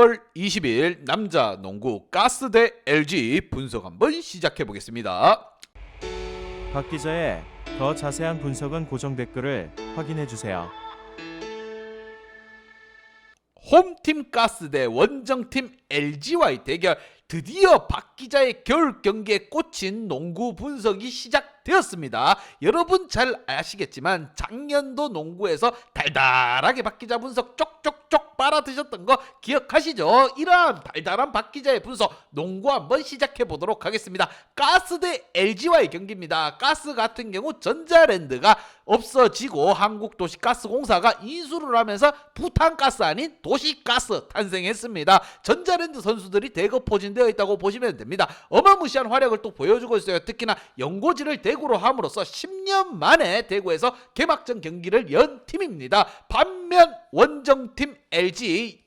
10월 20일 남자 농구 가스 대 LG 분석 한번 시작해 보겠습니다. 박 기자의 더 자세한 분석은 고정 댓글을 확인해 주세요. 홈팀 가스 대 원정팀 LG와의 대결, 드디어 박 기자의 겨울 경기에 꽂힌 농구 분석이 시작되었습니다. 여러분 잘 아시겠지만 작년도 농구에서 달달하게 박 기자 분석 쪽쪽쪽 빨아드셨던 거 기억하시죠? 이러한 달달한 박 기자의 분석 농구 한번 시작해 보도록 하겠습니다. 가스 대 LG와의 경기입니다. 가스 같은 경우 전자랜드가 없어지고 한국도시가스공사가 인수를 하면서 부탄가스 아닌 도시가스 탄생했습니다. 전자랜드 선수들이 대거 포진되어 있다고 보시면 됩니다. 어마무시한 활약을 또 보여주고 있어요. 특히나 연고지를 대구로 함으로써 10년 만에 대구에서 개막전 경기를 연 팀입니다. 반면 원정팀 LG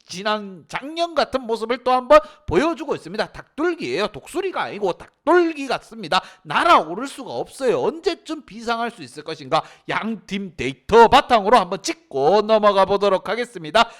작년 같은 모습을 또 한번 보여주고 있습니다. 닭돌기예요. 독수리가 아니고 닭돌기 같습니다. 날아오를 수가 없어요. 언제쯤 비상할 수 있을 것인가? 양팀 데이터 바탕으로 한번 찍고 넘어가 보도록 하겠습니다.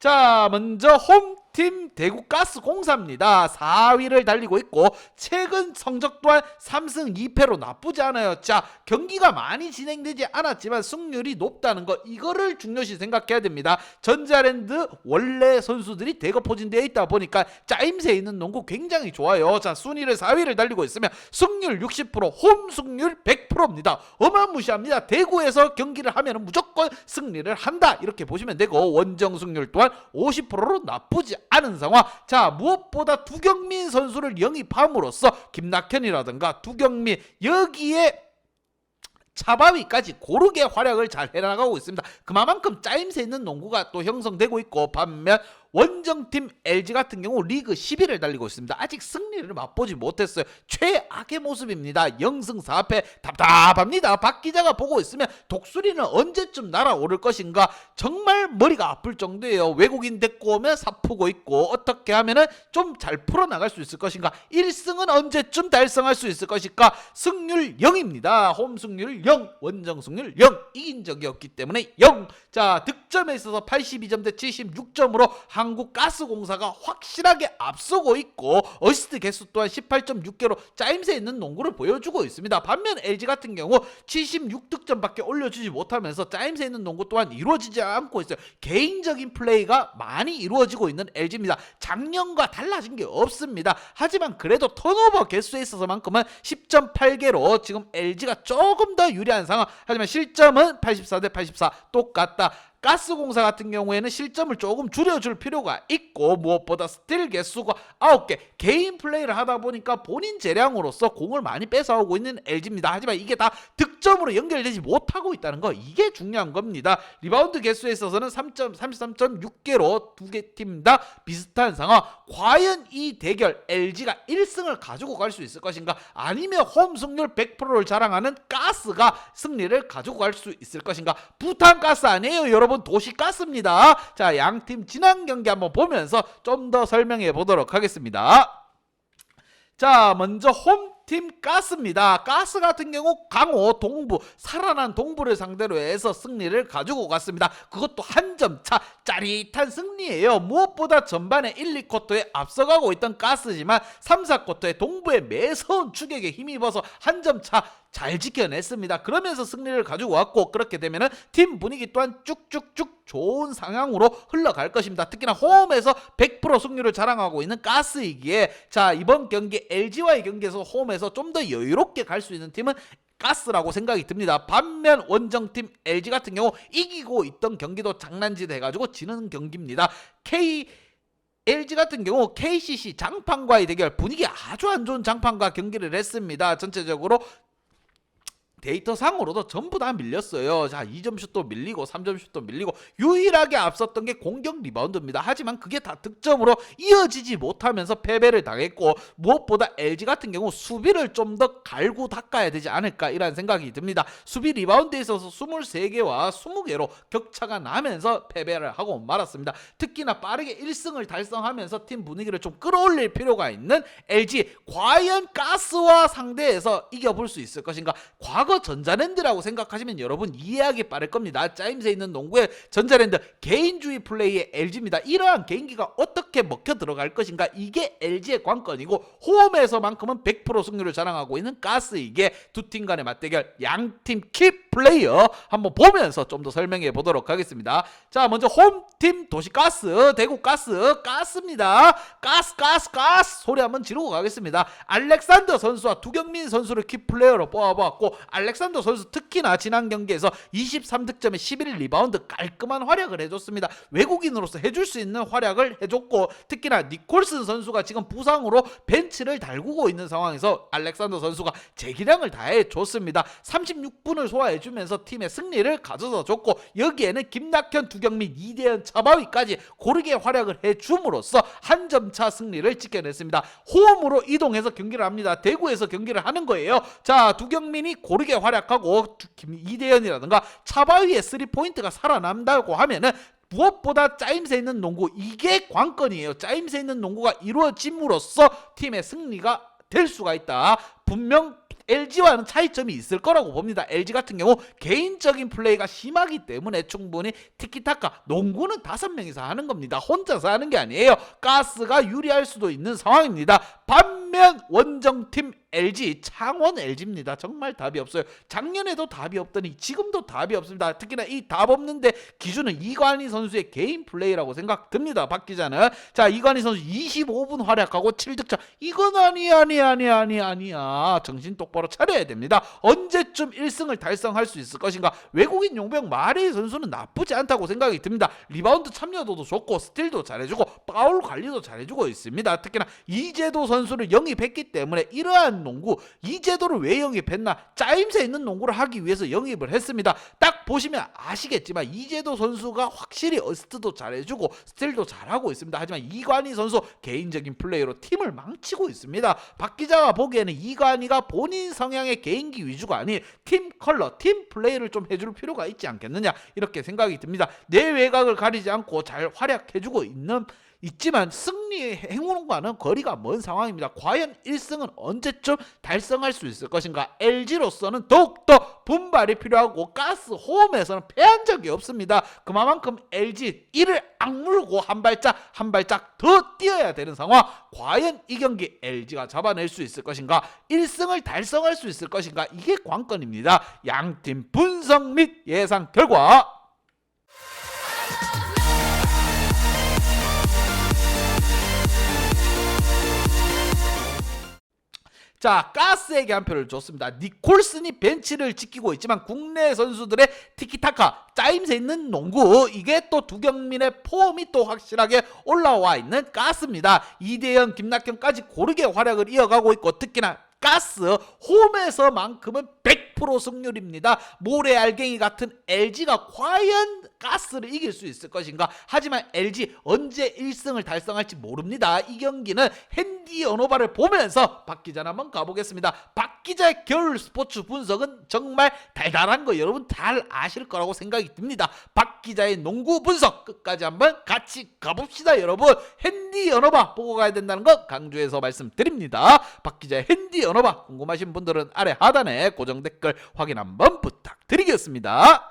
자, 먼저 홈팀 대구가스공사입니다. 4위를 달리고 있고 최근 성적 또한 3승 2패로 나쁘지 않아요. 자, 경기가 많이 진행되지 않았지만 승률이 높다는 거, 이거를 중요시 생각해야 됩니다. 전자랜드 원래 선수들이 대거 포진되어 있다 보니까 짜임새 있는 농구 굉장히 좋아요. 자, 순위를 4위를 달리고 있으면 승률 60%, 홈 승률 100%입니다. 어마무시합니다. 대구에서 경기를 하면 무조건 승리를 한다, 이렇게 보시면 되고 원정 승률 또한 50%로 나쁘지 않은 상황. 자, 무엇보다 두경민 선수를 영입함으로써 김낙현이라든가 두경민, 여기에 차바위까지 고르게 활약을 잘 해나가고 있습니다. 그만큼 짜임새 있는 농구가 또 형성되고 있고, 반면 원정팀 LG 같은 경우 리그 10위를 달리고 있습니다. 아직 승리를 맛보지 못했어요. 최악의 모습입니다. 0승 4패 답답합니다. 박 기자가 보고 있으면 독수리는 언제쯤 날아오를 것인가 정말 머리가 아플 정도예요. 외국인 데리고 오면 사프고 있고, 어떻게 하면 좀 잘 풀어나갈 수 있을 것인가, 1승은 언제쯤 달성할 수 있을 것인가. 승률 0입니다. 홈 승률 0, 원정 승률 0, 이긴 적이 없기 때문에 0. 자, 득점에 있어서 82점 대 76점으로 한국가스공사가 확실하게 앞서고 있고, 어시스트 개수 또한 18.6개로 짜임새 있는 농구를 보여주고 있습니다. 반면 LG 같은 경우 76득점밖에 올려주지 못하면서 짜임새 있는 농구 또한 이루어지지 않고 있어요. 개인적인 플레이가 많이 이루어지고 있는 LG입니다. 작년과 달라진 게 없습니다. 하지만 그래도 턴오버 개수에 있어서만큼은 10.8개로 지금 LG가 조금 더 유리한 상황. 하지만 실점은 84 대 84 똑같다. 가스공사 같은 경우에는 실점을 조금 줄여줄 필요가 있고, 무엇보다 스틸 개수가 9개, 개인 플레이를 하다 보니까 본인 재량으로서 공을 많이 뺏어오고 있는 LG입니다. 하지만 이게 다 득점으로 연결되지 못하고 있다는 거, 이게 중요한 겁니다. 리바운드 개수에 있어서는 33.6개로 두 개 팀 다 비슷한 상황. 과연 이 대결 LG가 1승을 가지고 갈 수 있을 것인가, 아니면 홈 승률 100%를 자랑하는 가스가 승리를 가지고 갈 수 있을 것인가. 부탄가스 아니에요 여러분, 도시가스입니다. 자, 양팀 지난 경기 한번 보면서 좀 더 설명해 보도록 하겠습니다. 자, 먼저 홈팀 가스입니다. 가스 같은 경우 강호, 동부, 살아난 동부를 상대로 해서 승리를 가지고 갔습니다. 그것도 한 점 차, 짜릿한 승리예요. 무엇보다 전반에 1, 2쿼터에 앞서가고 있던 가스지만 3, 4쿼터에 동부의 매서운 추격에 힘입어서 한 점 차 잘 지켜냈습니다. 그러면서 승리를 가지고 왔고, 그렇게 되면은 팀 분위기 또한 쭉쭉쭉 좋은 상향으로 흘러갈 것입니다. 특히나 홈에서 100% 승률을 자랑하고 있는 가스이기에, 자, 이번 경기 LG와의 경기에서 홈에서 좀 더 여유롭게 갈 수 있는 팀은 가스라고 생각이 듭니다. 반면 원정팀 LG 같은 경우 이기고 있던 경기도 장난짓 해가지고 지는 경기입니다. LG 같은 경우 KCC 장판과의 대결, 분위기 아주 안 좋은 장판과 경기를 했습니다. 전체적으로 데이터 상으로도 전부 다 밀렸어요. 자, 2점 슛도 밀리고 3점 슛도 밀리고, 유일하게 앞섰던 게 공격 리바운드입니다. 하지만 그게 다 득점으로 이어지지 못하면서 패배를 당했고, 무엇보다 LG 같은 경우 수비를 좀 더 갈고 닦아야 되지 않을까, 이런 생각이 듭니다. 수비 리바운드에 있어서 23개와 20개로 격차가 나면서 패배를 하고 말았습니다. 특히나 빠르게 1승을 달성하면서 팀 분위기를 좀 끌어올릴 필요가 있는 LG, 과연 가스와 상대해서 이겨볼 수 있을 것인가. 과거 이거 전자랜드라고 생각하시면 여러분 이해하기 빠를 겁니다. 짜임새 있는 농구의 전자랜드, 개인주의 플레이의 LG입니다. 이러한 개인기가 어떻게 먹혀 들어갈 것인가, 이게 LG의 관건이고, 홈에서만큼은 100% 승률을 자랑하고 있는 가스. 이게 두 팀 간의 맞대결, 양팀 키 플레이어 한번 보면서 좀 더 설명해 보도록 하겠습니다. 자, 먼저 홈팀 도시가스, 대구가스입니다. 가스 소리 한번 지르고 가겠습니다. 알렉산더 선수와 두경민 선수를 키플레이어로 뽑아봤고, 알렉산더 선수 특히나 지난 경기에서 23득점에 11리바운드 깔끔한 활약을 해줬습니다. 외국인으로서 해줄 수 있는 활약을 해줬고, 특히나 니콜슨 선수가 지금 부상으로 벤치를 달구고 있는 상황에서 알렉산더 선수가 재기량을 다해줬습니다. 36분을 소화해주면서 팀의 승리를 가져다 줬고, 여기에는 김낙현, 두경민, 이대현, 차바위까지 고르게 활약을 해줌으로써 한 점차 승리를 지켜냈습니다. 홈으로 이동해서 경기를 합니다. 대구에서 경기를 하는 거예요. 자, 두경민이 고르게 활약하고 이대현이라든가 차바위의 3포인트가 살아난다고 하면은 무엇보다 짜임새 있는 농구, 이게 관건이에요. 짜임새 있는 농구가 이루어짐으로써 팀의 승리가 될 수가 있다. 분명 LG와는 차이점이 있을 거라고 봅니다. LG 같은 경우 개인적인 플레이가 심하기 때문에 충분히 티키타카, 농구는 5명이서 하는 겁니다. 혼자서 하는 게 아니에요. 가스가 유리할 수도 있는 상황입니다. 반면 원정팀 LG, 창원 LG입니다. 정말 답이 없어요. 작년에도 답이 없더니 지금도 답이 없습니다. 특히나 이 답 없는데 기준은 이관희 선수의 개인 플레이라고 생각됩니다. 박 기자는. 자, 이관희 선수 25분 활약하고 7득점. 이건 아니야. 정신 똑바로 차려야 됩니다. 언제쯤 1승을 달성할 수 있을 것인가. 외국인 용병 마레이 선수는 나쁘지 않다고 생각이 듭니다. 리바운드 참여도도 좋고, 스틸도 잘해주고, 파울 관리도 잘해주고 있습니다. 특히나 이재도 선수를 영입했기 때문에 이러한 농구, 이제도를 왜 영입했나, 짜임새 있는 농구를 하기 위해서 영입을 했습니다. 딱 보시면 아시겠지만 이제도 선수가 확실히 어시스트도 잘해주고 스틸도 잘하고 있습니다. 하지만 이관희 선수 개인적인 플레이로 팀을 망치고 있습니다. 박 기자가 보기에는 이관희가 본인 성향의 개인기 위주가 아닌 팀 컬러, 팀 플레이를 좀 해줄 필요가 있지 않겠느냐, 이렇게 생각이 듭니다. 내 외곽을 가리지 않고 잘 활약해주고 있지만 승리의 행운과는 거리가 먼 상황입니다. 과연 1승은 언제쯤 달성할 수 있을 것인가. LG로서는 더욱더 분발이 필요하고, 가스 홈에서는 패한 적이 없습니다. 그만큼 LG 이를 악물고 한 발짝 더 뛰어야 되는 상황. 과연 이 경기 LG가 잡아낼 수 있을 것인가, 1승을 달성할 수 있을 것인가, 이게 관건입니다. 양팀 분석 및 예상 결과. 자, 가스에게 한 표를 줬습니다. 니콜슨이 벤치를 지키고 있지만 국내 선수들의 티키타카, 짜임새 있는 농구, 이게 또 두경민의 폼이 또 확실하게 올라와 있는 가스입니다. 이대현, 김낙현까지 고르게 활약을 이어가고 있고, 특히나 가스 홈에서만큼은 100% 승률입니다. 모래알갱이 같은 LG가 과연 가스를 이길 수 있을 것인가. 하지만 LG 언제 1승을 달성할지 모릅니다. 이 경기는 핸디 언어바를 보면서 박 기자 한번 가보겠습니다. 박 기자의 겨울 스포츠 분석은 정말 달달한 거 여러분 잘 아실 거라고 생각이 듭니다. 박 기자의 농구 분석 끝까지 한번 같이 가봅시다. 여러분, 핸디 언어바 보고 가야 된다는 거 강조해서 말씀드립니다. 박 기자의 핸디 언어바 궁금하신 분들은 아래 하단에 고정 댓글 확인 한번 부탁드리겠습니다.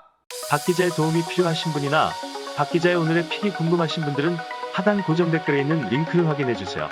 박 기자의 도움이 필요하신 분이나 박 기자의 오늘의 픽이 궁금하신 분들은 하단 고정 댓글에 있는 링크를 확인해 주세요.